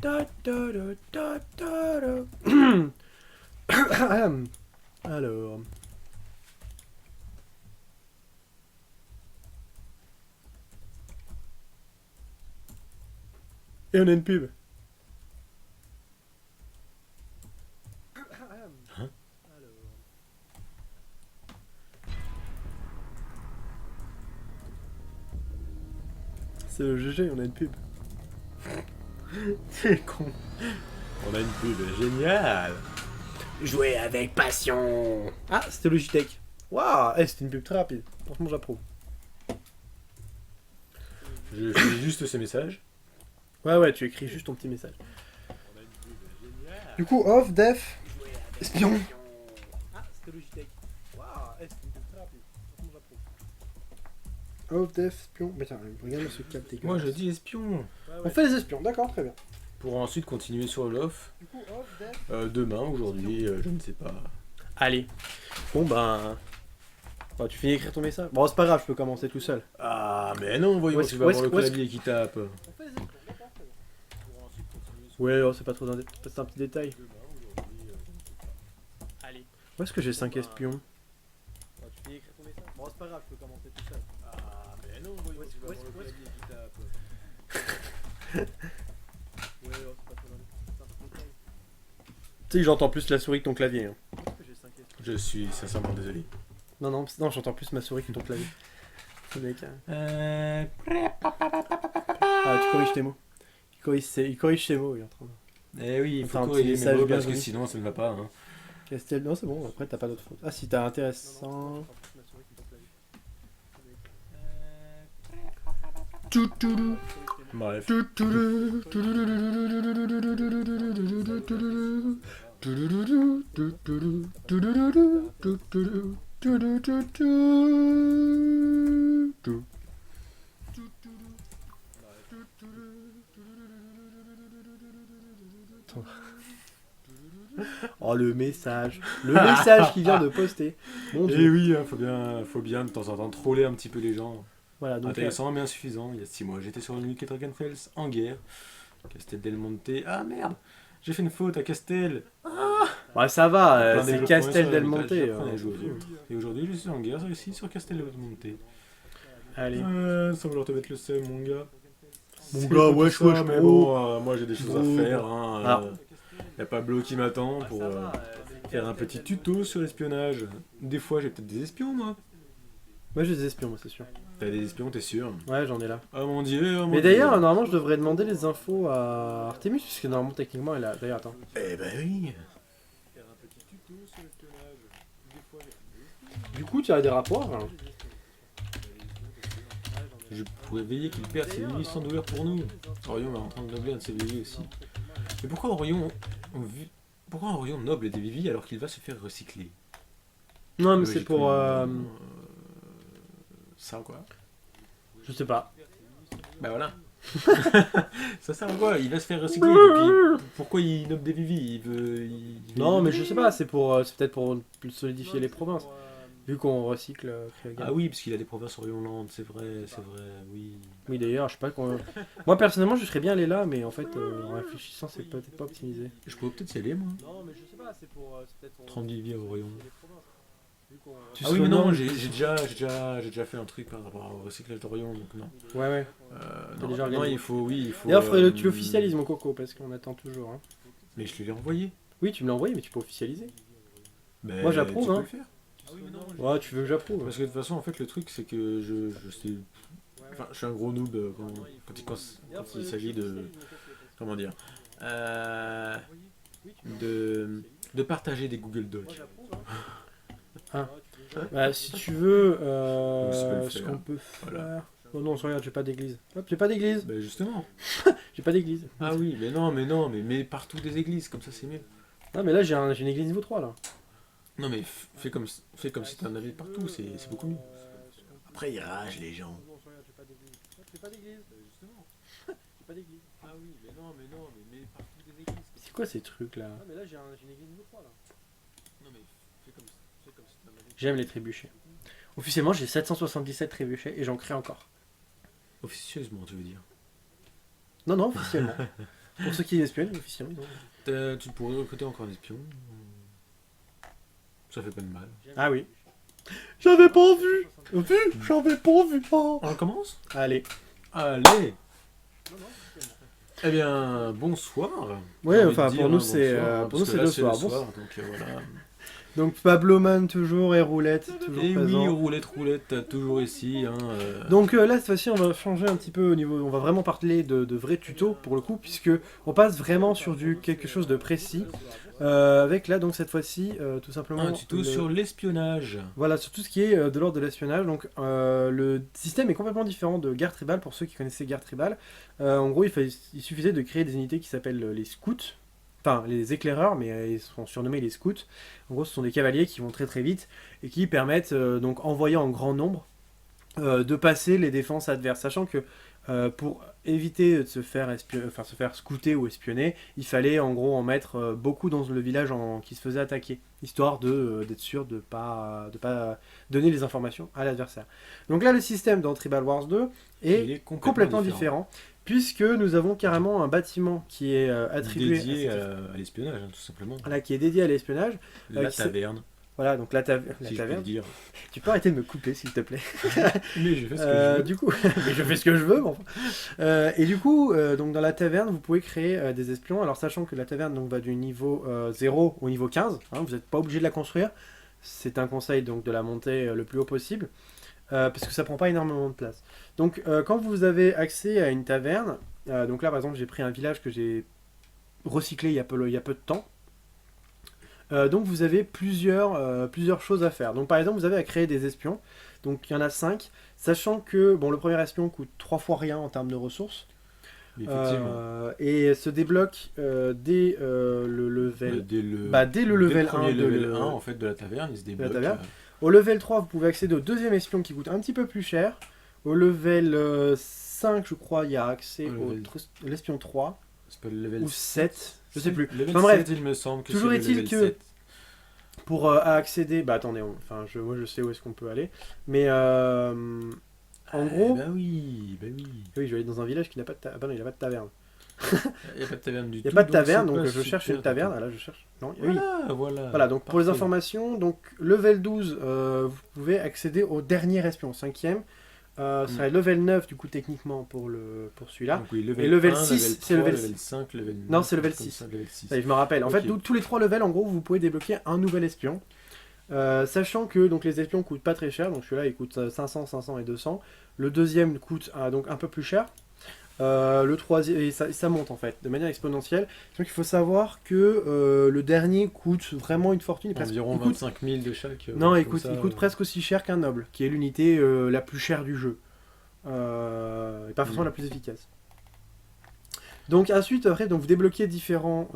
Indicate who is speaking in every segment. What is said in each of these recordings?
Speaker 1: Da, da, da, da, da, da. Alors. Et on a une pub.
Speaker 2: Hein?
Speaker 1: C'est le GG, on a une pub. C'est con.
Speaker 2: On a une pub géniale.
Speaker 1: Jouer avec passion. Ah, c'était Logitech. Waouh, c'était une pub très rapide. Franchement, j'approuve.
Speaker 2: Je fais juste ce message.
Speaker 1: Ouais, tu écris juste ton petit message.
Speaker 2: On a une pub géniale.
Speaker 1: Du coup, off, def, espion. Ah, c'était Logitech. Waouh, c'était une pub très rapide. Franchement, j'approuve. Off, def, espion. Mais tiens, regarde ce câble dégueulasse.
Speaker 2: Moi je dis espion.
Speaker 1: On fait les espions, d'accord, très bien.
Speaker 2: Pour ensuite continuer sur l'off.
Speaker 1: Du coup, off, def.
Speaker 2: Demain, aujourd'hui, je ne sais pas.
Speaker 1: Allez. Bon, ben. Bah, tu finis d'écrire ton message. Bon, c'est pas grave, je peux commencer tout seul.
Speaker 2: Ah, mais non, voyons,
Speaker 1: Où est-ce-
Speaker 2: tu vas
Speaker 1: où
Speaker 2: avoir le
Speaker 1: est-ce- où est-ce
Speaker 2: clavier qui tape.
Speaker 1: On fait les espions, d'accord, très bien. Ouais, oh, c'est pas trop c'est un petit détail. Allez. Où est-ce que j'ai 5 espions? Bah, tu finis d'écrire ton message. Bon, c'est pas grave, je peux commencer tout seul.
Speaker 2: Ah, mais non, voyons, tu vas avoir le clavier qui tape.
Speaker 1: Ouais, oh, c'est pas trop c'est un petit détail. Tu sais que j'entends plus la souris que ton clavier. Hein. Où est-ce que j'ai 5 espions?
Speaker 2: Je suis sincèrement désolé.
Speaker 1: Non, j'entends plus ma souris que ton clavier. Le mec, hein. Ah, tu corriges tes mots. Il corrige ses mots, il est en train de...
Speaker 2: Eh oui, il
Speaker 1: Enfin,
Speaker 2: faut
Speaker 1: un petit
Speaker 2: corriger mes
Speaker 1: message
Speaker 2: mots parce que
Speaker 1: bienvenu.
Speaker 2: sinon ça ne va pas. Hein.
Speaker 1: Castel, non, c'est bon, après t'as pas d'autre faute. Ah, si t'as intéressant. Toutoulou.
Speaker 2: Bref.
Speaker 1: Toutoulou. Oh, le message. Le message qui vient de poster. Mon
Speaker 2: Eh
Speaker 1: dieu.
Speaker 2: oui, hein, faut bien de temps en temps troller un petit peu les gens.
Speaker 1: Voilà, donc.
Speaker 2: Intéressant mais insuffisant. Il y a 6 mois, j'étais sur une Nuke Dragonfels en guerre. Castel del Monte. Ah merde, j'ai fait une faute à Castel.
Speaker 1: Ouais, ça va,
Speaker 2: Plein
Speaker 1: c'est
Speaker 2: développements
Speaker 1: Castel
Speaker 2: sur
Speaker 1: del
Speaker 2: la
Speaker 1: Monte.
Speaker 2: méthode, j'apprends à jouer aux autres. Et aujourd'hui, je suis en guerre ici sur Castel del Monte.
Speaker 1: Allez.
Speaker 2: Sans vouloir te mettre le seum, mon gars.
Speaker 1: Mon
Speaker 2: C'est
Speaker 1: gars,
Speaker 2: un peu
Speaker 1: wesh,
Speaker 2: ça,
Speaker 1: wesh,
Speaker 2: mais
Speaker 1: gros.
Speaker 2: bon, moi j'ai des choses à
Speaker 1: Gros.
Speaker 2: faire. Hein,
Speaker 1: Ah.
Speaker 2: y a Pablo qui m'attend pour faire un petit tuto sur l'espionnage. Des fois, j'ai peut-être des espions, moi.
Speaker 1: Moi j'ai des espions, moi c'est sûr.
Speaker 2: T'as des espions, t'es sûr?
Speaker 1: Ouais, j'en ai là.
Speaker 2: Oh mon dieu, oh mon
Speaker 1: Mais
Speaker 2: dieu.
Speaker 1: d'ailleurs, normalement, je devrais demander les infos à Artemis, puisque normalement, techniquement, elle a. D'ailleurs, attends.
Speaker 2: Eh ben oui. Faire un petit tuto sur l'espionnage. Des fois,
Speaker 1: Du coup, tu as des rapports hein.
Speaker 2: je pourrais veiller qu'il perde ses vies sans douleur pour nous. Orion est en train de nobler un de ses vies aussi. Mais pourquoi Orion noble des vies alors qu'il va se faire recycler?
Speaker 1: Non, mais c'est pour.
Speaker 2: Ça quoi?
Speaker 1: Je sais pas.
Speaker 2: Bah voilà. Ça sert à quoi? Il va se faire recycler. Depuis... Pourquoi il noble des vivi? Il veut.
Speaker 1: Non, mais je sais pas, c'est pour. C'est peut-être pour solidifier les provinces. Vu qu'on recycle Kriegan.
Speaker 2: Ah oui, parce qu'il a des provinces Orionland, c'est vrai, oui.
Speaker 1: Oui, d'ailleurs, je sais pas. Moi, personnellement, je serais bien allé là, mais en fait, en réfléchissant, c'est peut-être pas optimisé.
Speaker 2: Je pourrais peut-être y aller, moi.
Speaker 1: Non, mais je sais pas, c'est pour. C'est peut-être pour.
Speaker 2: 30 vies à Orion.
Speaker 1: Tu
Speaker 2: Ah oui,
Speaker 1: serais
Speaker 2: mais non,
Speaker 1: non,
Speaker 2: j'ai déjà fait un truc par rapport au recyclage d'Orion, donc non.
Speaker 1: Ouais.
Speaker 2: Non,
Speaker 1: déjà
Speaker 2: non,
Speaker 1: organisé.
Speaker 2: il faut.
Speaker 1: D'ailleurs, faudrait que tu l'officialises, mon coco, parce qu'on attend toujours. Hein.
Speaker 2: Mais je te l'ai envoyé.
Speaker 1: Oui, tu me l'as envoyé, mais tu peux officialiser.
Speaker 2: Mais
Speaker 1: Moi, j'approuve,
Speaker 2: tu peux
Speaker 1: hein.
Speaker 2: le faire. Ah oui, mais non,
Speaker 1: Ouais, tu veux que j'approuve.
Speaker 2: parce que de toute façon, en fait, le truc, c'est que je sais. Enfin, je suis un gros noob quand il s'agit de. Comment dire de partager des Google Docs.
Speaker 1: Bah, si tu veux,
Speaker 2: Donc, ça peut le
Speaker 1: ce
Speaker 2: faire.
Speaker 1: qu'on peut faire.
Speaker 2: Voilà.
Speaker 1: Oh non, regarde, j'ai pas d'église. Hop, j'ai pas d'église.
Speaker 2: Bah justement.
Speaker 1: J'ai pas d'église.
Speaker 2: Ah oui, mais non, mais partout des églises, comme ça c'est mieux.
Speaker 1: Non, mais là, j'ai une église niveau 3 là.
Speaker 2: Non mais fais comme si t'en avais partout, c'est beaucoup mieux. Après ils ragent les gens.
Speaker 1: J'ai pas d'église. J'ai pas d'église.
Speaker 2: Justement.
Speaker 1: J'ai pas d'église.
Speaker 2: Ah oui, mais partout des églises.
Speaker 1: C'est quoi ces trucs là? Non, mais là, j'ai une église niveau 3 là.
Speaker 2: Non mais fais comme si t'en avais.
Speaker 1: J'aime les trébuchets. Officiellement, j'ai 777 trébuchets et j'en crée encore.
Speaker 2: Officieusement, tu veux dire.
Speaker 1: Non, officiellement. Pour ceux qui espionnent, officiellement.
Speaker 2: Tu pourrais recruter encore un espion. Ça fait pas de mal.
Speaker 1: Ah oui. J'avais pas vu. J'avais pas vu. Oh.
Speaker 2: On commence?
Speaker 1: Allez.
Speaker 2: Allez. Eh bien, bonsoir.
Speaker 1: Ouais,
Speaker 2: J'ai envie
Speaker 1: enfin
Speaker 2: de dire,
Speaker 1: pour nous
Speaker 2: hein,
Speaker 1: c'est
Speaker 2: bonsoir,
Speaker 1: pour nous
Speaker 2: parce que
Speaker 1: c'est
Speaker 2: là,
Speaker 1: le
Speaker 2: c'est
Speaker 1: soir.
Speaker 2: donc voilà.
Speaker 1: Donc Pabloman toujours et Roulette toujours
Speaker 2: Et
Speaker 1: présent.
Speaker 2: oui, roulette, toujours ici. Hein,
Speaker 1: Donc là cette fois-ci on va changer un petit peu au niveau, on va vraiment parler de vrais tutos pour le coup puisque on passe vraiment sur quelque chose de précis avec là donc cette fois-ci tout simplement
Speaker 2: un tuto sur l'espionnage.
Speaker 1: Voilà, sur tout ce qui est de l'ordre de l'espionnage. Donc le système est complètement différent de Guerre Tribal pour ceux qui connaissaient Guerre Tribal. En gros il suffisait de créer des unités qui s'appellent les scouts. Enfin, les éclaireurs, mais ils sont surnommés les scouts. En gros, ce sont des cavaliers qui vont très très vite et qui permettent, donc envoyés en grand nombre, de passer les défenses adverses. Sachant que pour éviter de se faire scouter ou espionner, il fallait en gros en mettre beaucoup dans le village qui se faisait attaquer, histoire d'être sûr de pas donner les informations à l'adversaire. Donc là, le système dans Tribal Wars 2 est complètement différent. Puisque nous avons carrément un bâtiment qui est attribué
Speaker 2: dédié à l'espionnage, hein, tout simplement.
Speaker 1: Voilà, qui est dédié à l'espionnage.
Speaker 2: La taverne.
Speaker 1: Voilà, donc la taverne.
Speaker 2: Dire.
Speaker 1: Tu peux arrêter de me couper, s'il te plaît.
Speaker 2: Mais je fais ce que je veux.
Speaker 1: Du coup, mais je fais ce que je veux, mais enfin. Et du coup, donc dans la taverne, vous pouvez créer des espions. Alors, sachant que la taverne donc, va du niveau 0 au niveau 15, hein, vous n'êtes pas obligé de la construire. C'est un conseil donc, de la monter le plus haut possible. Parce que ça prend pas énormément de place. Donc quand vous avez accès à une taverne, donc là par exemple j'ai pris un village que j'ai recyclé il y a peu de temps, donc vous avez plusieurs choses à faire. Donc par exemple vous avez à créer des espions, donc il y en a 5, sachant que bon, le premier espion coûte 3 fois rien en termes de ressources, et se débloque dès le level, dès le level 1
Speaker 2: en fait, de la taverne, il se débloque.
Speaker 1: Au level 3, vous pouvez accéder au deuxième espion qui coûte un petit peu plus cher. Au level 5, je crois, il y a accès à l'espion 3.
Speaker 2: C'est pas le level
Speaker 1: ou 7, je sais plus.
Speaker 2: Level
Speaker 1: Enfin bref,
Speaker 2: 7, il me semble que
Speaker 1: toujours
Speaker 2: c'est
Speaker 1: est-il
Speaker 2: le level
Speaker 1: que
Speaker 2: 7.
Speaker 1: pour attendez, moi je sais où est-ce qu'on peut aller. Mais en gros...
Speaker 2: Bah oui.
Speaker 1: Oui, je vais aller dans un village qui n'a pas de taverne. Ah bah non, il n'a pas de taverne.
Speaker 2: Il n'y a pas de taverne du tout.
Speaker 1: Il n'y a pas de taverne, donc je cherche une taverne. Ah là, je cherche. Non, voilà, donc pour les informations, donc level 12, vous pouvez accéder au dernier espion, 5ème. Ça va être level 9 du coup techniquement pour celui-là.
Speaker 2: Oui,
Speaker 1: et level
Speaker 2: 1,
Speaker 1: 6, c'est level
Speaker 2: 5, level 9.
Speaker 1: Non, c'est level 6.
Speaker 2: Ça, level 6.
Speaker 1: Ça, je me rappelle. En fait, tous les 3 levels, en gros, vous pouvez débloquer un nouvel espion. Sachant que donc, les espions coûtent pas très cher, donc celui-là il coûte 500, 500 et 200. Le deuxième coûte donc un peu plus cher. Le troisième, et ça monte en fait, de manière exponentielle. Donc il faut savoir que le dernier coûte vraiment une fortune.
Speaker 2: Environ 25 000 de chaque.
Speaker 1: Non, il coûte presque aussi cher qu'un noble, qui est l'unité la plus chère du jeu. Et pas forcément la plus efficace. Donc ensuite, après, donc, vous débloquez différentes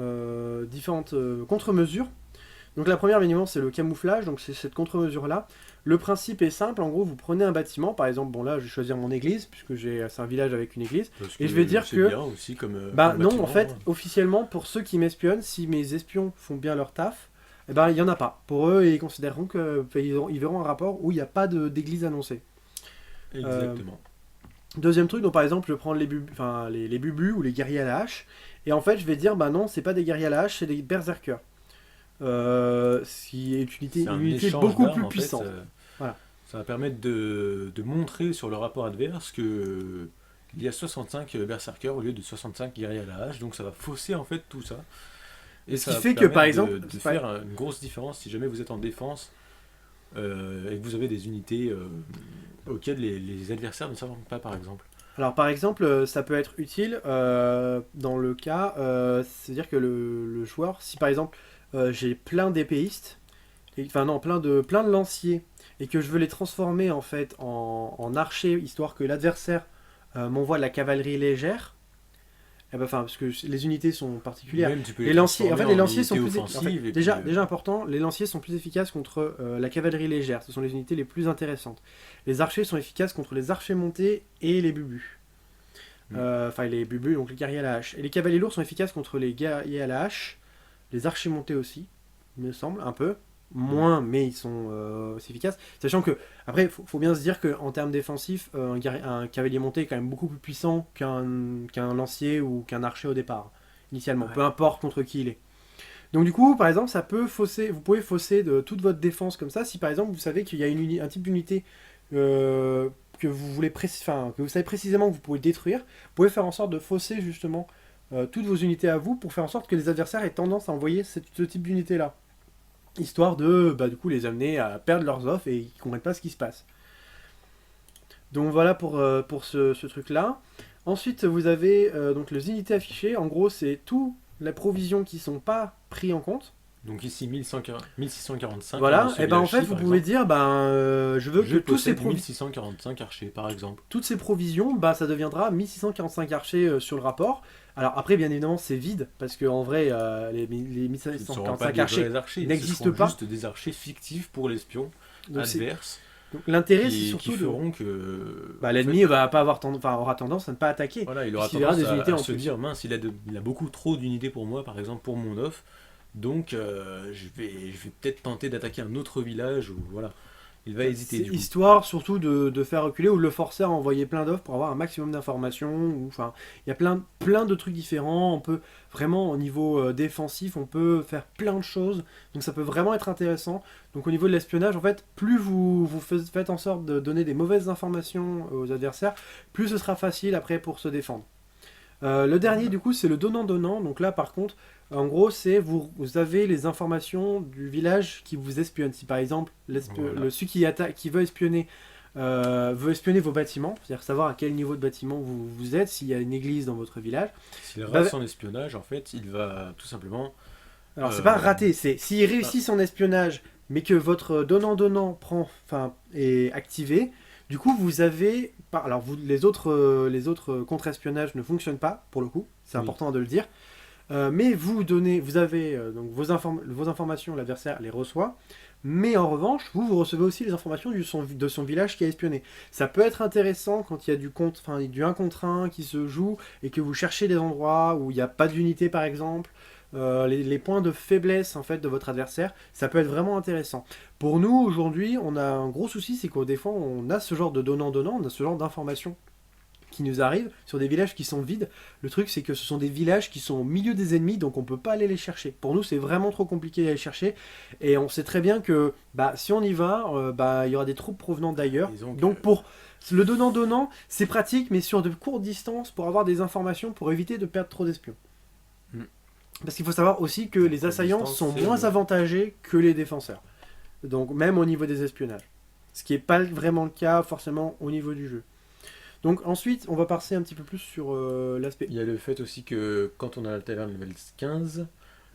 Speaker 1: contre-mesures. Donc la première, évidemment, c'est le camouflage, donc c'est cette contre-mesure-là. Le principe est simple, en gros, vous prenez un bâtiment, par exemple, bon là, je vais choisir mon église, puisque c'est un village avec une église, et je vais dire que...
Speaker 2: bien aussi comme
Speaker 1: non, en fait, officiellement, pour ceux qui m'espionnent, si mes espions font bien leur taf, eh ben, il n'y en a pas. Pour eux, ils considéreront qu'ils verront un rapport où il n'y a pas d'église annoncée.
Speaker 2: Exactement.
Speaker 1: Deuxième truc, donc par exemple, je prends les bubus ou les guerriers à la hache, et en fait, je vais dire, bah non, c'est pas des guerriers à la hache, c'est des berserkers. Qui est une unité beaucoup plus puissante.
Speaker 2: En fait, voilà. Ça va permettre de montrer sur le rapport adverse qu'il y a 65 berserkers au lieu de 65 guerriers à la hache, donc ça va fausser en fait tout ça. Et
Speaker 1: ce qui fait que par exemple,
Speaker 2: de faire une grosse différence si jamais vous êtes en défense et que vous avez des unités auxquelles les adversaires ne savent pas, par exemple.
Speaker 1: Alors par exemple, ça peut être utile dans le cas, c'est-à-dire que le joueur, si par exemple j'ai plein d'épéistes, plein de lanciers, et que je veux les transformer en fait en archers, histoire que l'adversaire m'envoie de la cavalerie légère, parce que les unités sont particulières. Les lanciers sont plus déjà important, les lanciers sont plus efficaces contre la cavalerie légère, ce sont les unités les plus intéressantes. Les archers sont efficaces contre les archers montés et les bubus. Les bubus, donc les guerriers à la hache. Et les cavaliers lourds sont efficaces contre les guerriers à la hache, les archers montés aussi, il me semble, un peu. Moins, mais ils sont aussi efficaces. Sachant que, après, faut bien se dire qu'en termes défensifs, un cavalier monté est quand même beaucoup plus puissant qu'un lancier ou qu'un archer au départ. initialement,
Speaker 2: Ouais.
Speaker 1: peu importe contre qui il est. Donc du coup, par exemple, vous pouvez fausser de toute votre défense comme ça, si par exemple vous savez qu'il y a un type d'unité que que vous savez précisément que vous pouvez détruire, vous pouvez faire en sorte de fausser justement toutes vos unités à vous pour faire en sorte que les adversaires aient tendance à envoyer ce type d'unité là. Histoire de du coup les amener à perdre leurs offres et qu'ils ne comprennent pas ce qui se passe. Donc voilà pour ce truc-là. Ensuite, vous avez donc les unités affichées. En gros, c'est toutes les provisions qui ne sont pas prises en compte.
Speaker 2: Donc ici 1645.
Speaker 1: Voilà,
Speaker 2: Dans ce
Speaker 1: et ben en fait,
Speaker 2: village-ci,
Speaker 1: vous
Speaker 2: par
Speaker 1: pouvez
Speaker 2: exemple,
Speaker 1: dire, je veux
Speaker 2: je
Speaker 1: que
Speaker 2: possède 1645 archers par exemple.
Speaker 1: toutes ces provisions, ça deviendra 1645 archers sur le rapport. Alors après, bien évidemment, c'est vide, parce qu'en vrai, les
Speaker 2: Ce ne seront pas
Speaker 1: 1645
Speaker 2: des
Speaker 1: archers
Speaker 2: vrais archers, ce
Speaker 1: n'existent
Speaker 2: seront
Speaker 1: pas.
Speaker 2: juste des archers fictifs pour l'espion
Speaker 1: Donc,
Speaker 2: adverse
Speaker 1: donc l'intérêt, c'est
Speaker 2: qui
Speaker 1: surtout
Speaker 2: feront que en
Speaker 1: l'ennemi
Speaker 2: fait,
Speaker 1: va pas aura tendance à ne pas attaquer.
Speaker 2: voilà, il aura
Speaker 1: puisqu'il verra
Speaker 2: tendance
Speaker 1: des unités en
Speaker 2: à se
Speaker 1: plus.
Speaker 2: dire mince, il a beaucoup trop d'unités pour moi, par exemple pour mon off, donc je vais peut-être tenter d'attaquer un autre village ou voilà. Il va hésiter
Speaker 1: C'est
Speaker 2: du coup.
Speaker 1: histoire surtout de faire reculer ou de le forcer à envoyer plein d'offres pour avoir un maximum d'informations. Enfin, il y a plein de trucs différents. On peut vraiment, au niveau défensif, on peut faire plein de choses. Donc ça peut vraiment être intéressant. Donc au niveau de l'espionnage, en fait, plus vous faites en sorte de donner des mauvaises informations aux adversaires, plus ce sera facile après pour se défendre. Le dernier, du coup, c'est le donnant-donnant. Donc là, par contre, en gros, c'est vous avez les informations du village qui vous espionne. Si par exemple,
Speaker 2: Voilà.
Speaker 1: celui qui veut espionner vos bâtiments, c'est-à-dire savoir à quel niveau de bâtiment vous êtes, s'il y a une église dans votre village.
Speaker 2: S'il
Speaker 1: Bah,
Speaker 2: rate son espionnage, en fait, il va tout simplement.
Speaker 1: alors, c'est
Speaker 2: euh,
Speaker 1: pas raté, c'est s'il réussit son espionnage, mais que votre donnant-donnant est activé, du coup, vous avez. Alors, les autres contre-espionnages ne fonctionnent pas, pour le coup, c'est
Speaker 2: Oui.
Speaker 1: important de le dire. Mais vous avez donc vos informations, l'adversaire les reçoit, mais en revanche, vous recevez aussi les informations de son village qui a espionné. Ça peut être intéressant quand il y a du 1 contre 1 qui se joue et que vous cherchez des endroits où il n'y a pas d'unité par exemple, les points de faiblesse en fait de votre adversaire, ça peut être vraiment intéressant. Pour nous aujourd'hui, on a un gros souci, c'est qu'au défend, on a ce genre de donnant-donnant, on a ce genre d'informations qui nous arrivent sur des villages qui sont vides. Le truc, c'est que ce sont des villages qui sont au milieu des ennemis, donc on peut pas aller les chercher. Pour nous, c'est vraiment trop compliqué d'aller les chercher, et on sait très bien que si on y va, il y aura des troupes provenant d'ailleurs.
Speaker 2: Disons que-
Speaker 1: Donc pour le donnant-donnant, c'est pratique, mais sur de courtes distances, pour avoir des informations, pour éviter de perdre trop d'espions.
Speaker 2: Hmm.
Speaker 1: Parce qu'il faut savoir aussi que les
Speaker 2: Courte
Speaker 1: assaillants
Speaker 2: distance,
Speaker 1: sont
Speaker 2: c'est
Speaker 1: moins
Speaker 2: mieux.
Speaker 1: avantagés que les défenseurs. Donc même au niveau des espionnages. Ce qui n'est pas vraiment le cas forcément au niveau du jeu. Donc ensuite, on va passer un petit peu plus sur l'aspect.
Speaker 2: Il y a le fait aussi que quand on a la taverne level 15,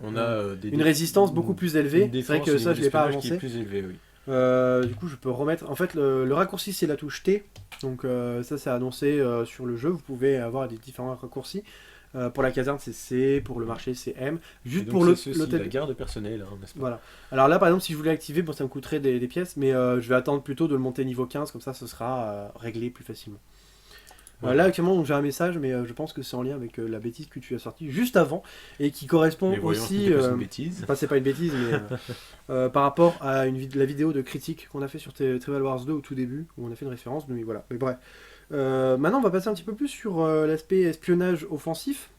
Speaker 2: on a
Speaker 1: Une résistance beaucoup plus élevée.
Speaker 2: Une
Speaker 1: C'est vrai
Speaker 2: défense
Speaker 1: que
Speaker 2: au
Speaker 1: ça,
Speaker 2: niveau
Speaker 1: je l'ai pas
Speaker 2: d'espionnage qui est
Speaker 1: avancé.
Speaker 2: plus élevée, oui.
Speaker 1: Du coup, je peux remettre. En fait, le raccourci, c'est la touche T. Donc ça, c'est annoncé sur le jeu. Vous pouvez avoir des différents raccourcis. Pour la caserne, c'est C. Pour le marché, c'est M.
Speaker 2: Et
Speaker 1: Juste
Speaker 2: donc,
Speaker 1: pour
Speaker 2: c'est ceci,
Speaker 1: l'hôtel.
Speaker 2: la garde personnelle, hein, n'est-ce pas?
Speaker 1: Voilà. Alors là, par exemple, si je voulais l'activer, ça me coûterait des pièces. Mais je vais attendre plutôt de le monter niveau 15. Comme ça, ce sera réglé plus facilement.
Speaker 2: Voilà.
Speaker 1: Là actuellement donc, j'ai un message mais je pense que c'est en lien avec la bêtise que tu as sortie juste avant et qui correspond
Speaker 2: Mais voyons,
Speaker 1: aussi
Speaker 2: ce n'est pas une bêtise.
Speaker 1: enfin c'est pas une bêtise mais par rapport à la vidéo de critique qu'on a fait sur Tribal Wars 2 au tout début où on a fait une référence mais voilà mais bref. Maintenant on va passer un petit peu plus sur l'aspect espionnage offensif.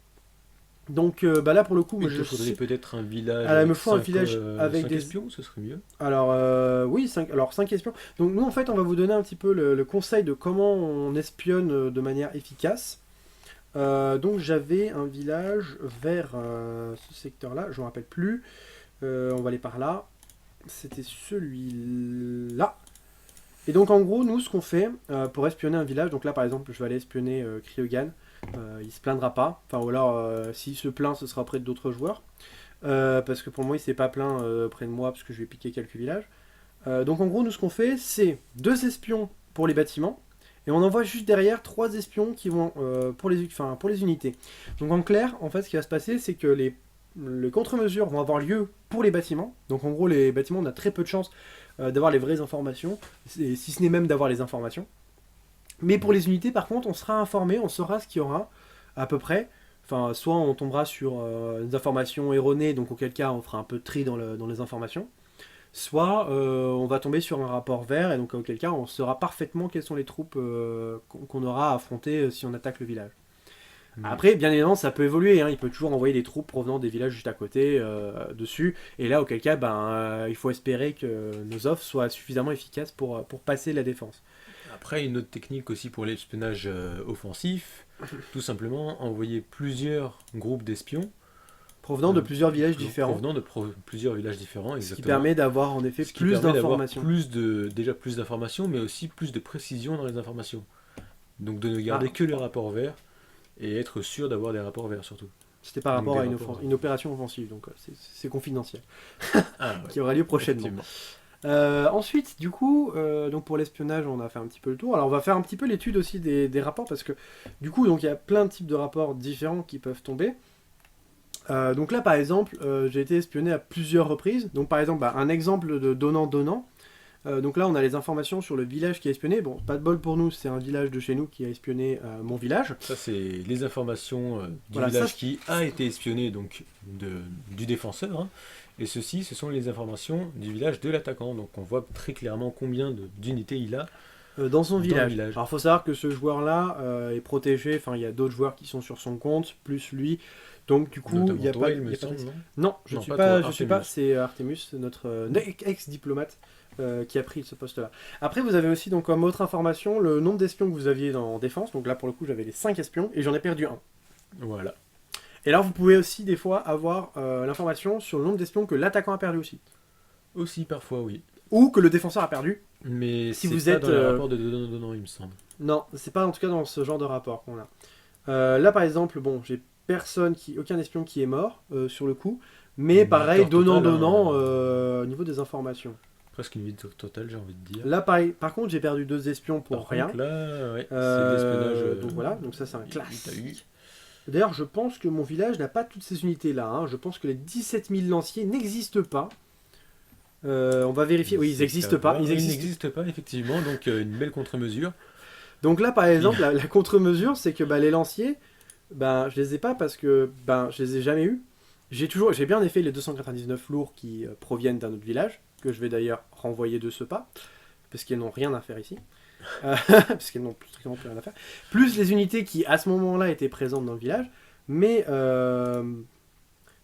Speaker 1: Donc là pour le coup
Speaker 2: Il
Speaker 1: moi,
Speaker 2: te faudrait peut-être un village.
Speaker 1: Ah, là, il me
Speaker 2: avec
Speaker 1: faut un
Speaker 2: cinq,
Speaker 1: village avec
Speaker 2: 5
Speaker 1: des-
Speaker 2: espions, ce serait mieux.
Speaker 1: Alors, oui, 5 espions. Donc, nous, en fait, on va vous donner un petit peu le conseil de comment on espionne de manière efficace. Donc, j'avais un village vers ce secteur-là, je ne me rappelle plus. On va aller par là. C'était celui-là. Et donc, en gros, nous, ce qu'on fait pour espionner un village, donc là, par exemple, je vais aller espionner Kryogan. Il se plaindra pas. Enfin, ou alors, s'il se plaint, ce sera auprès d'autres joueurs. Parce que pour moi il s'est pas plaint près de moi parce que je vais piquer quelques villages. Donc en gros nous ce qu'on fait c'est 2 espions pour les bâtiments et on envoie juste derrière 3 espions qui vont pour les unités. Donc en clair en fait ce qui va se passer c'est que les contre-mesures vont avoir lieu pour les bâtiments. Donc en gros les bâtiments on a très peu de chances d'avoir les vraies informations, si ce n'est même d'avoir les informations. Mais pour les unités par contre on sera informé, on saura ce qu'il y aura à peu près. Enfin, soit on tombera sur des informations erronées, donc auquel cas on fera un peu de tri dans les informations, soit on va tomber sur un rapport vert, et donc auquel cas on saura parfaitement quelles sont les troupes qu'on aura à affronter si on attaque le village. Après, bien évidemment, ça peut évoluer, hein. Il peut toujours envoyer des troupes provenant des villages juste à côté dessus. Et là, auquel cas, il faut espérer que nos offres soient suffisamment efficaces pour passer la défense.
Speaker 2: Après, une autre technique aussi pour l'espionnage offensif, tout simplement envoyer plusieurs groupes d'espions
Speaker 1: Provenant de plusieurs villages différents.
Speaker 2: Provenant de plusieurs villages différents,
Speaker 1: Ce qui
Speaker 2: exactement.
Speaker 1: permet d'avoir en effet
Speaker 2: Ce qui
Speaker 1: plus
Speaker 2: permet d'avoir
Speaker 1: d'informations.
Speaker 2: déjà plus d'informations, mais aussi plus de précision dans les informations. Donc de ne garder que les rapports verts et être sûr d'avoir des rapports verts surtout.
Speaker 1: C'était par rapport à une opération offensive, donc c'est confidentiel. Qui aura lieu prochainement. Ensuite, du coup, donc pour l'espionnage, on a fait un petit peu le tour. Alors on va faire un petit peu l'étude aussi des rapports, parce que du coup, donc il y a plein de types de rapports différents qui peuvent tomber. Donc là, par exemple, j'ai été espionné à plusieurs reprises. Donc par exemple, un exemple de donnant-donnant. Donc là, on a les informations sur le village qui a espionné. Bon, pas de bol pour nous, c'est un village de chez nous qui a espionné mon village.
Speaker 2: Ça, c'est les informations du village qui a été espionné, donc du défenseur. Hein. Et ceci, ce sont les informations du village de l'attaquant. Donc on voit très clairement combien d'unités il a
Speaker 1: dans son village. Alors il faut savoir que ce joueur-là est protégé. Enfin, il y a d'autres joueurs qui sont sur son compte, plus lui. Donc du coup, il n'y a pas... Non, je ne suis pas. C'est Artemus, notre ex-diplomate, qui a pris ce poste-là. Après, vous avez aussi donc comme autre information le nombre d'espions que vous aviez en défense. Donc là, pour le coup, j'avais les 5 espions et j'en ai perdu un.
Speaker 2: Voilà.
Speaker 1: Et là, vous pouvez aussi des fois avoir l'information sur le nombre d'espions que l'attaquant a perdu aussi.
Speaker 2: Aussi, parfois, oui.
Speaker 1: Ou que le défenseur a perdu.
Speaker 2: Mais si vous êtes dans le rapport de donnant, il me semble.
Speaker 1: Non, c'est pas en tout cas dans ce genre de rapport qu'on a. Là, par exemple, bon, j'ai aucun espion qui est mort sur le coup, mais pareil, donnant au niveau des informations.
Speaker 2: Presque une victoire totale, j'ai envie de dire.
Speaker 1: Là, pareil, par contre, j'ai perdu 2 espions pour rien.
Speaker 2: Contre, là, ouais, c'est de l'espionnage.
Speaker 1: Donc voilà, donc ça c'est un classique. D'ailleurs, je pense que mon village n'a pas toutes ces unités-là. Hein. Je pense que les 17 000 lanciers n'existent pas. On va vérifier. Oui, ils n'existent pas.
Speaker 2: Ils n'existent pas, effectivement. Donc, une belle contre-mesure.
Speaker 1: Donc là, par exemple, la contre-mesure, c'est que les lanciers, je les ai pas parce que je les ai jamais eus. J'ai bien effet les 299 lourds qui proviennent d'un autre village, que je vais d'ailleurs renvoyer de ce pas, parce qu'ils n'ont rien à faire ici. Parce qu'elles n'ont strictement plus rien à faire. Plus les unités qui, à ce moment-là, étaient présentes dans le village, mais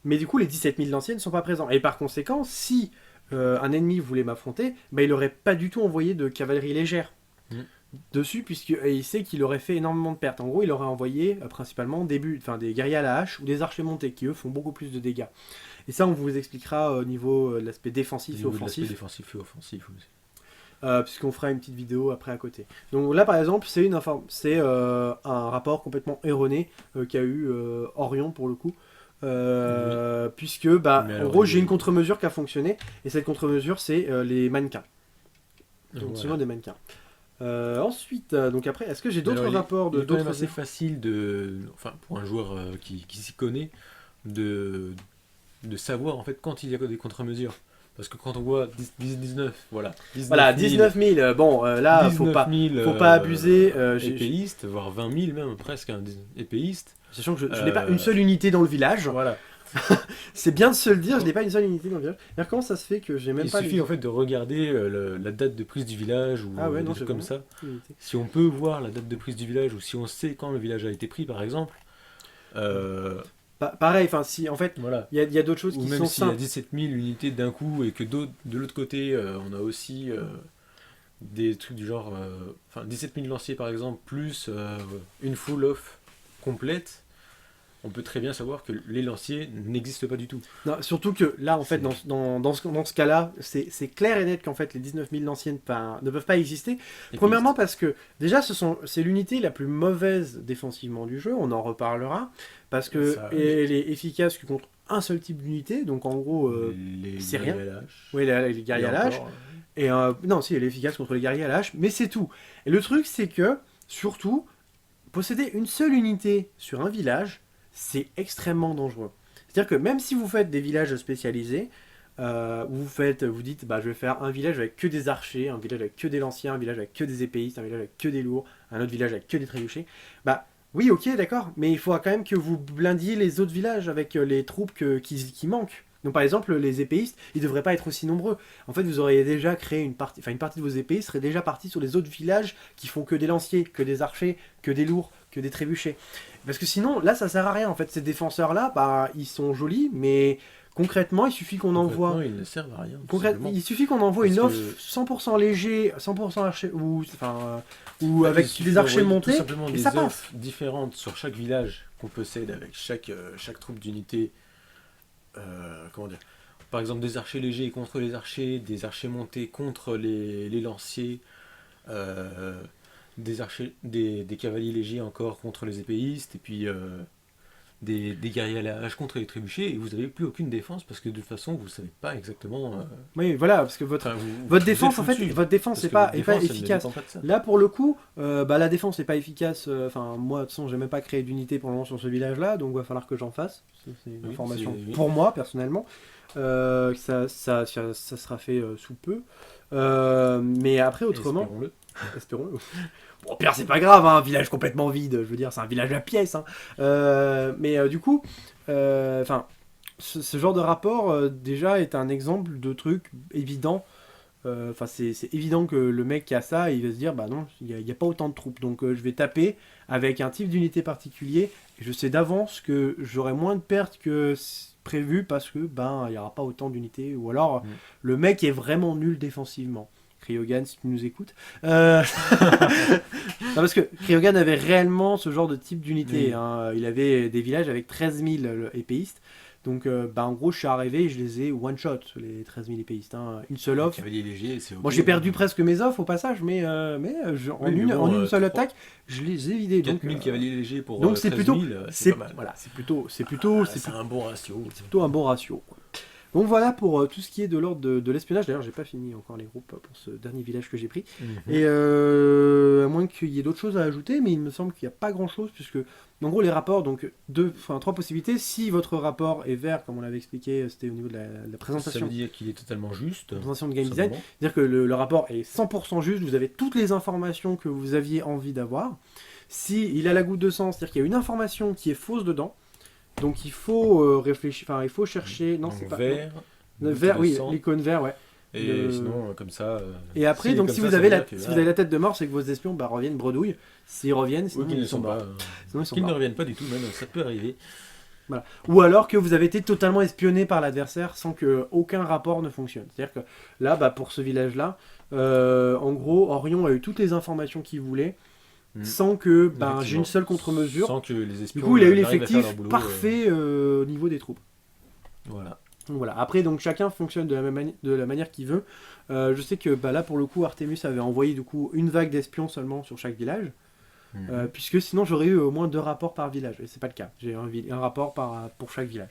Speaker 1: du coup, les 17 000 lanciers ne sont pas présents. Et par conséquent, si un ennemi voulait m'affronter, il n'aurait pas du tout envoyé de cavalerie légère dessus, puisqu'il sait qu'il aurait fait énormément de pertes. En gros, il aurait envoyé principalement des guerriers à la hache ou des archers montés, qui eux font beaucoup plus de dégâts. Et ça, on vous expliquera au niveau de l'aspect défensif et offensif. Puisqu'on fera une petite vidéo après à côté. Donc là, par exemple, c'est un rapport complètement erroné qu'a eu Orion pour le coup. Puisque, en gros, j'ai une contre-mesure qui a fonctionné, et cette contre-mesure, c'est les mannequins. Donc, souvent des mannequins. Ensuite, donc après, est-ce que j'ai d'autres rapports de d'autres...
Speaker 2: C'est facile pour un joueur qui s'y connaît, de savoir en fait quand il y a des contre-mesures. Parce que quand on voit 19, voilà.
Speaker 1: 19 000, bon, là, faut pas abuser.
Speaker 2: Épéistes, voire 20 000 même, presque, épéistes.
Speaker 1: Sachant que je n'ai pas une seule unité dans le village.
Speaker 2: Voilà.
Speaker 1: C'est bien de se le dire, je n'ai pas une seule unité dans le village. Alors, comment ça se fait que j'ai même pas...
Speaker 2: Il suffit en fait de regarder la date de prise du village ou des trucs comme ça. Si on peut voir la date de prise du village ou si on sait quand le village a été pris, par exemple...
Speaker 1: Pareil, si en fait, il y a d'autres choses qui sont simples.
Speaker 2: Même s'il y a 17 000 unités d'un coup et que de l'autre côté, on a aussi des trucs du genre... 17 000 lanciers par exemple, plus une full off complète, on peut très bien savoir que les lanciers n'existent pas du tout.
Speaker 1: Non, surtout que là, en fait, dans ce cas-là, c'est clair et net qu'en fait, les 19 000 lanciers ne peuvent pas exister. Premièrement, parce que déjà, c'est l'unité la plus mauvaise défensivement du jeu, on en reparlera, parce que elle est efficace que contre un seul type d'unité, donc en gros, c'est rien. Oui, les guerriers à la hache. Et non, si, elle est efficace contre les guerriers à la hache, mais c'est tout. Et le truc, c'est que, surtout, posséder une seule unité sur un village, c'est extrêmement dangereux. C'est-à-dire que même si vous faites des villages spécialisés, vous dites, je vais faire un village avec que des archers, un village avec que des lanciens, un village avec que des épéistes, un village avec que des lourds, un autre village avec que des trébuchets, oui, ok, d'accord, mais il faut quand même que vous blindiez les autres villages avec les troupes qui manquent. Donc par exemple, les épéistes, ils ne devraient pas être aussi nombreux. En fait, vous auriez déjà créé une partie de vos épéistes serait déjà partie sur les autres villages qui font que des lanciers, que des archers, que des lourds, que des trébuchets. Parce que sinon, là, ça sert à rien. En fait, ces défenseurs-là, bah, ils sont jolis, mais concrètement, il suffit qu'on envoie.
Speaker 2: Non, ils ne servent à rien.
Speaker 1: Il suffit qu'on envoie une
Speaker 2: Parce
Speaker 1: offre
Speaker 2: que-
Speaker 1: 100% léger, 100% archer, ou
Speaker 2: Bah,
Speaker 1: avec
Speaker 2: il suffit
Speaker 1: des archers
Speaker 2: d'envoyer
Speaker 1: montés,
Speaker 2: tout simplement
Speaker 1: et
Speaker 2: des
Speaker 1: ça passe.
Speaker 2: offres différentes sur chaque village qu'on possède avec chaque troupe d'unité. Comment dire? Par exemple, des archers légers contre les archers, des archers montés contre les lanciers, euh, des cavaliers légers encore contre les épéistes, et puis des guerriers à la hache contre les trébuchets, et vous n'avez plus aucune défense parce que de toute façon, vous savez pas exactement.
Speaker 1: Oui, voilà, parce que
Speaker 2: Enfin,
Speaker 1: votre
Speaker 2: vous êtes
Speaker 1: défense, en fait,
Speaker 2: foutus,
Speaker 1: votre défense
Speaker 2: parce
Speaker 1: n'est
Speaker 2: que
Speaker 1: pas,
Speaker 2: votre
Speaker 1: est pas
Speaker 2: défense, elle ne
Speaker 1: efficace.
Speaker 2: dépend pas de ça.
Speaker 1: Là, pour le coup, bah, la défense n'est pas efficace. Enfin, moi, de toute façon, j'ai même pas créé d'unité pour le moment sur ce village-là, donc il va falloir que j'en fasse. C'est une
Speaker 2: Oui,
Speaker 1: information
Speaker 2: oui.
Speaker 1: pour moi, personnellement. Ça sera fait sous peu. Mais après, autrement,
Speaker 2: Espérons-le.
Speaker 1: espérons-le. Bon, au pire, c'est pas grave, hein, un village complètement vide, je veux dire, c'est un village à pièces. Hein. Mais du coup, enfin, ce genre de rapport, déjà, est un exemple de truc évident. Enfin, c'est évident que le mec qui a ça, il va se dire, bah non, il n'y a pas autant de troupes, donc je vais taper avec un type d'unité particulier, et je sais d'avance que j'aurai moins de pertes que prévu parce que ben il n'y aura pas autant d'unités, ou alors le mec est vraiment nul défensivement. Kryogan, si tu nous écoutes. Non, parce que Kryogan avait réellement ce genre de type d'unité.
Speaker 2: Oui.
Speaker 1: Hein. Il avait des villages avec 13 000 épéistes. Donc, en gros, je suis arrivé et je les ai one-shot, les 13 000 épéistes. Hein. Une seule offre.
Speaker 2: Cavalier léger, c'est ok.
Speaker 1: Bon, j'ai perdu presque mes offres au passage, mais en
Speaker 2: Oui, mais
Speaker 1: une,
Speaker 2: bon,
Speaker 1: en une seule
Speaker 2: 3
Speaker 1: attaque, je les ai vidés.
Speaker 2: 4000 cavaliers légers pour
Speaker 1: donc c'est
Speaker 2: 13
Speaker 1: plutôt,
Speaker 2: 000, c'est pas mal.
Speaker 1: voilà, c'est
Speaker 2: C'est un bon ratio.
Speaker 1: plutôt un bon ratio. Quoi. Donc voilà pour tout ce qui est de l'ordre de l'espionnage. D'ailleurs, j'ai pas fini encore les groupes pour ce dernier village que j'ai pris.
Speaker 2: Mhm.
Speaker 1: Et à moins qu'il y ait d'autres choses à ajouter, mais il me semble qu'il n'y a pas grand chose, puisque en gros les rapports, donc trois possibilités. Si votre rapport est vert, comme on l'avait expliqué, c'était au niveau de la
Speaker 2: Ça
Speaker 1: présentation,
Speaker 2: veut dire qu'il est totalement juste.
Speaker 1: présentation de game
Speaker 2: tout
Speaker 1: design,
Speaker 2: simplement.
Speaker 1: c'est-à-dire que le rapport est 100% juste, vous avez toutes les informations que vous aviez envie d'avoir. Si il a la goutte de sang, c'est-à-dire qu'il y a une information qui est fausse dedans, donc il faut réfléchir, enfin il faut chercher. Non,
Speaker 2: Donc,
Speaker 1: c'est pas.
Speaker 2: vert,
Speaker 1: Le
Speaker 2: goutte
Speaker 1: vert,
Speaker 2: de
Speaker 1: oui,
Speaker 2: sang,
Speaker 1: l'icône vert, ouais.
Speaker 2: et
Speaker 1: le-
Speaker 2: sinon, comme ça.
Speaker 1: Et après,
Speaker 2: s'il est
Speaker 1: donc
Speaker 2: comme
Speaker 1: si
Speaker 2: ça,
Speaker 1: vous
Speaker 2: ça
Speaker 1: avez
Speaker 2: veut
Speaker 1: la,
Speaker 2: dire que,
Speaker 1: si vous avez la tête de mort, c'est que vos espions reviennent bredouille. S'ils reviennent, sinon
Speaker 2: oui, qu'ils
Speaker 1: ils
Speaker 2: ne
Speaker 1: sont
Speaker 2: sont
Speaker 1: morts.
Speaker 2: pas.
Speaker 1: Sinon, ils sont
Speaker 2: Qu'ils ne
Speaker 1: morts.
Speaker 2: reviennent pas du tout, même, ça peut arriver.
Speaker 1: Voilà. Ou alors que vous avez été totalement espionné par l'adversaire sans que aucun rapport ne fonctionne. C'est-à-dire que là, bah, pour ce village-là, en gros, Orion a eu toutes les informations qu'il voulait sans que j'ai une seule contre-mesure.
Speaker 2: Sans que les espions.
Speaker 1: Du coup, il a eu
Speaker 2: n'arrivent à faire
Speaker 1: l'effectif
Speaker 2: leur boulot,
Speaker 1: parfait au niveau des troupes.
Speaker 2: Voilà.
Speaker 1: Donc voilà. Après, donc chacun fonctionne de la manière qu'il veut. Je sais que là, pour le coup, Artemus avait envoyé du coup une vague d'espions seulement sur chaque village. Puisque sinon j'aurais eu au moins 2 rapports par village, et c'est pas le cas, j'ai un rapport pour chaque village.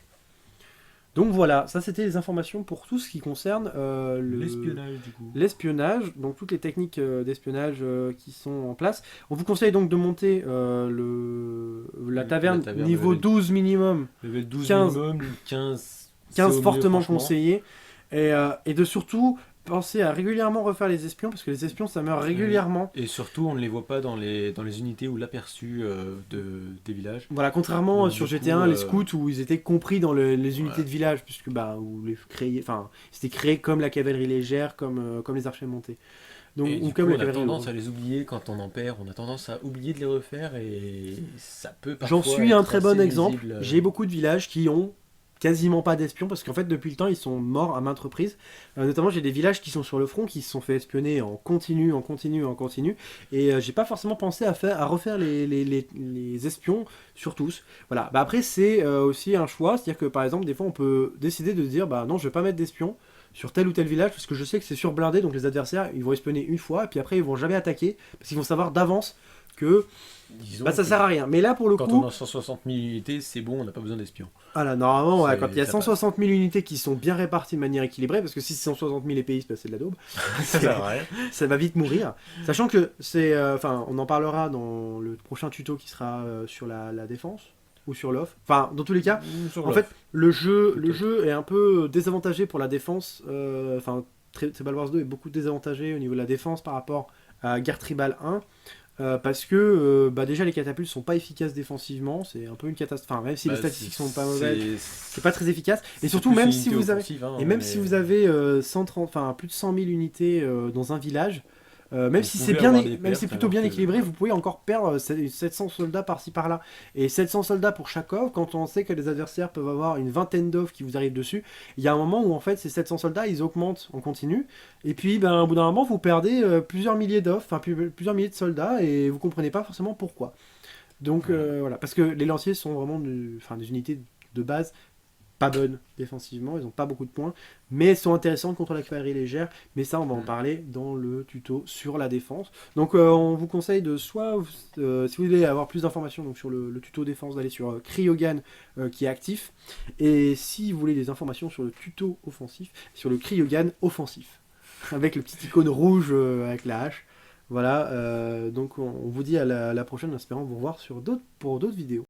Speaker 1: Donc voilà, ça c'était les informations pour tout ce qui concerne
Speaker 2: L'espionnage, du coup.
Speaker 1: l'espionnage, donc toutes les techniques d'espionnage qui sont en place. On vous conseille donc de monter la taverne niveau
Speaker 2: level
Speaker 1: 12 minimum,
Speaker 2: Level 12
Speaker 1: 15
Speaker 2: minimum, 15.
Speaker 1: 15
Speaker 2: c'est au
Speaker 1: fortement
Speaker 2: mieux, franchement.
Speaker 1: conseillé, et de surtout penser à régulièrement refaire les espions, parce que les espions ça meurt régulièrement.
Speaker 2: Et surtout, on ne les voit pas dans les unités ou l'aperçu des villages.
Speaker 1: Voilà, contrairement
Speaker 2: Donc,
Speaker 1: sur
Speaker 2: du
Speaker 1: GT1,
Speaker 2: coup,
Speaker 1: les scouts où ils étaient compris dans les unités
Speaker 2: Ouais.
Speaker 1: de village, puisque c'était créé comme la cavalerie légère, comme les archers montés. Donc,
Speaker 2: Et
Speaker 1: ou
Speaker 2: du
Speaker 1: comme
Speaker 2: coup,
Speaker 1: la
Speaker 2: on a
Speaker 1: cavalerie
Speaker 2: tendance
Speaker 1: lourde.
Speaker 2: à les oublier quand on en perd. On a tendance à oublier de les refaire et ça peut
Speaker 1: J'en
Speaker 2: parfois
Speaker 1: suis un
Speaker 2: être
Speaker 1: très bon
Speaker 2: assez
Speaker 1: exemple.
Speaker 2: nuisible.
Speaker 1: J'ai beaucoup de villages qui ont quasiment pas d'espions, parce qu'en fait depuis le temps ils sont morts à maintes reprises. Notamment j'ai des villages qui sont sur le front qui se sont fait espionner en continu, et j'ai pas forcément pensé à refaire les espions sur tous. Voilà. Bah après c'est aussi un choix, c'est-à-dire que par exemple des fois on peut décider de dire bah non je vais pas mettre d'espions sur tel ou tel village parce que je sais que c'est surblindé, donc les adversaires ils vont espionner une fois et puis après ils vont jamais attaquer parce qu'ils vont savoir d'avance que
Speaker 2: Disons
Speaker 1: ça
Speaker 2: que
Speaker 1: sert à rien. Mais là pour le
Speaker 2: quand
Speaker 1: coup,
Speaker 2: on a 160 000 unités, c'est bon, on n'a pas besoin d'espions.
Speaker 1: voilà, normalement, ouais,
Speaker 2: C'est-
Speaker 1: quand il y a
Speaker 2: ça
Speaker 1: 160 000 unités qui sont bien réparties de manière équilibrée, parce que si c'est 160 000 épéistes, bah, c'est de la daube,
Speaker 2: Ça sert à rien.
Speaker 1: ça va vite mourir. Sachant que c'est, on en parlera dans le prochain tuto qui sera sur la défense ou sur l'offre. Enfin, dans tous les cas,
Speaker 2: Sur
Speaker 1: en
Speaker 2: l'offre.
Speaker 1: fait, le
Speaker 2: Plutôt.
Speaker 1: jeu est un peu désavantagé pour la défense. Tribal Wars 2 est beaucoup désavantagé au niveau de la défense par rapport à Guerre Tribal 1. Parce que déjà les catapultes sont pas efficaces défensivement, c'est un peu une catastrophe. Enfin, même si les statistiques sont pas mauvaises, c'est pas très efficace. Et surtout même si vous avez, si vous avez 130, plus de 100 000 unités dans un village, Même
Speaker 2: Vous
Speaker 1: si
Speaker 2: pouvez
Speaker 1: c'est bien,
Speaker 2: avoir des
Speaker 1: même si c'est
Speaker 2: pertes,
Speaker 1: plutôt
Speaker 2: alors
Speaker 1: bien
Speaker 2: que
Speaker 1: équilibré, vous pouvez encore perdre 700 soldats par-ci par-là. Et 700 soldats pour chaque offre, quand on sait que les adversaires peuvent avoir une vingtaine d'offres qui vous arrivent dessus, il y a un moment où en fait ces 700 soldats ils augmentent en continu. Et puis ben, au bout d'un moment vous perdez plusieurs milliers d'offres, enfin plusieurs milliers de soldats et vous comprenez pas forcément pourquoi. Donc
Speaker 2: voilà.
Speaker 1: voilà, parce que les lanciers sont vraiment enfin, des unités de base pas bonnes défensivement, ils n'ont pas beaucoup de points, mais elles sont intéressantes contre la cavalerie légère, mais ça on va en
Speaker 2: Mm.
Speaker 1: parler dans le tuto sur la défense. Donc on vous conseille de soit, si vous voulez avoir plus d'informations donc, sur le tuto défense, d'aller sur Cryogan qui est actif, et si vous voulez des informations sur le tuto offensif, sur le Cryogan offensif, avec le petit icône rouge avec la hache. Voilà, donc on vous dit à la prochaine en espérant vous revoir pour d'autres vidéos.